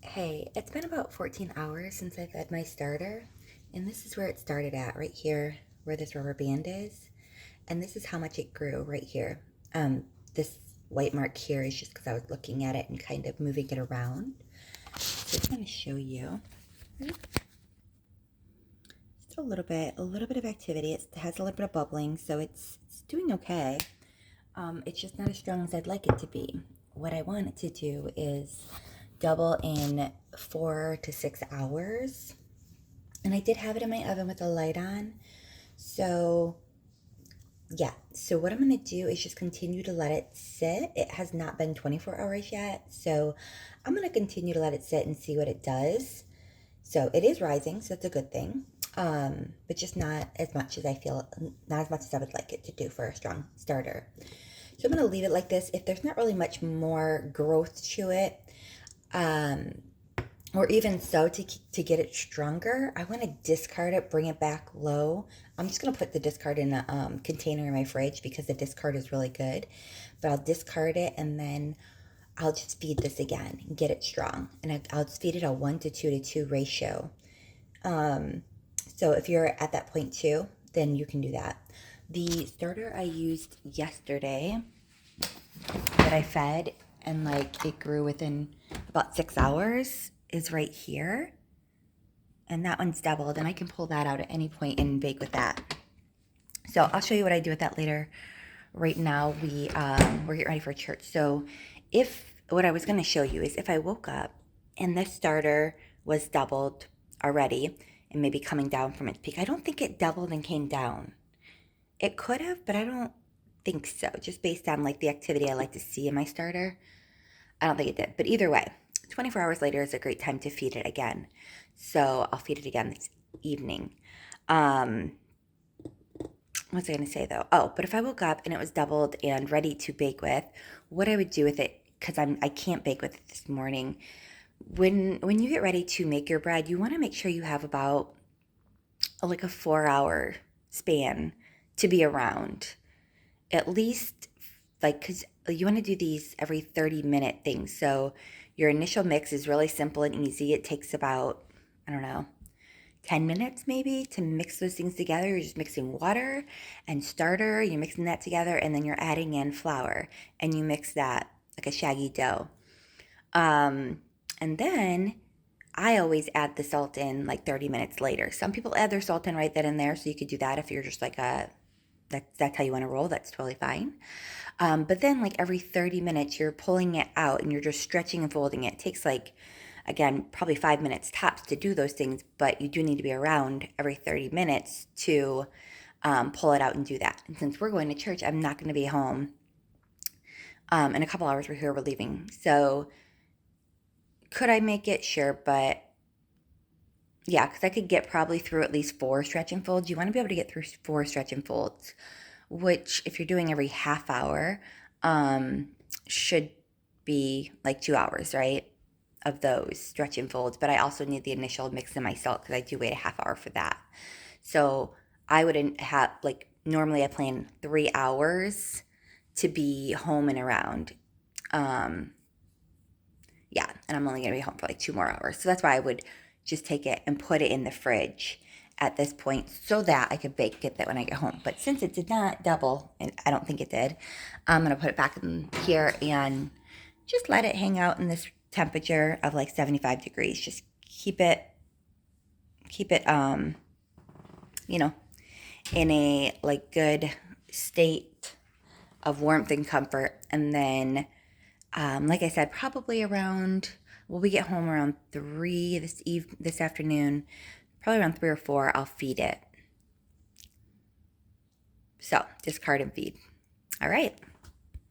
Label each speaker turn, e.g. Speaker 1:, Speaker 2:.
Speaker 1: Hey, it's been about 14 hours since I fed my starter, and this is where it started at, right here, where this rubber band is. And this is how much it grew right here. This white mark here is just because I was looking at it and kind of moving it around. So I'm going to show you. Just a little bit of activity. It has a little bit of bubbling, so it's doing okay. It's just not as strong as I'd like it to be. What I want it to do is double in 4 to 6 hours. And I did have it in my oven with the light on. So yeah, so what I'm going to do is just continue to let it sit. It has not been 24 hours yet, so I'm going to continue to let it sit and see what it does. So it is rising, so that's a good thing, but just not as much as not as much as I would like it to do for a strong starter. So I'm going to leave it like this. If there's not really much more growth to it, or even so, to get it stronger, I want to discard it, bring it back low. I'm just going to put the discard in a container in my fridge because the discard is really good. But I'll discard it and then I'll just feed this again and get it strong. And I'll just feed it a 1 to 2 to 2 ratio. So if you're at that point too, then you can do that. The starter I used yesterday that I fed and like it grew within about 6 hours is right here, and that one's doubled, and I can pull that out at any point and bake with that. So I'll show you what I do with that later. Right now we're getting ready for church. So what I was going to show you is if I woke up and this starter was doubled already and maybe coming down from its peak. I don't think it doubled and came down. It could have, but I don't think so. Just based on like the activity I like to see in my starter, I don't think it did. But either way, 24 hours later is a great time to feed it again. So I'll feed it again this evening. What's I going to say though? Oh, but if I woke up and it was doubled and ready to bake with, what I would do with it, because I can't bake with it this morning. When you get ready to make your bread, you want to make sure you have about like a 4-hour span to be around. At least like, because you want to do these every 30-minute things. So your initial mix is really simple and easy. It takes about, I don't know, 10 minutes maybe to mix those things together. You're just mixing water and starter. You're mixing that together, and then you're adding in flour, and you mix that like a shaggy dough. And then I always add the salt in like 30 minutes later. Some people add their salt in right then and there, so you could do that if you're just like that's how you want to roll. That's totally fine. But then like every 30 minutes, you're pulling it out and you're just stretching and folding it. It takes like, again, probably 5 minutes tops to do those things, but you do need to be around every 30 minutes to pull it out and do that. And since we're going to church, I'm not going to be home. In a couple hours, we're leaving. So could I make it? Sure, but yeah, because I could get probably through at least 4 stretch and folds. You want to be able to get through 4 stretch and folds, which if you're doing every half hour, should be like 2 hours, right? Of those stretch and folds. But I also need the initial mix in my salt because I do wait a half hour for that. So I wouldn't have, like, normally I plan 3 hours to be home and around. Yeah, and I'm only going to be home for like 2 more hours. So that's why I would just take it and put it in the fridge at this point so that I could bake it that when I get home. But since it did not double, and I don't think it did, I'm going to put it back in here and just let it hang out in this temperature of like 75 degrees. Just keep it, you know, in a like good state of warmth and comfort. And then like I said, probably around, well, we get home around 3 this afternoon, probably around 3 or 4, I'll feed it. So discard and feed. All right.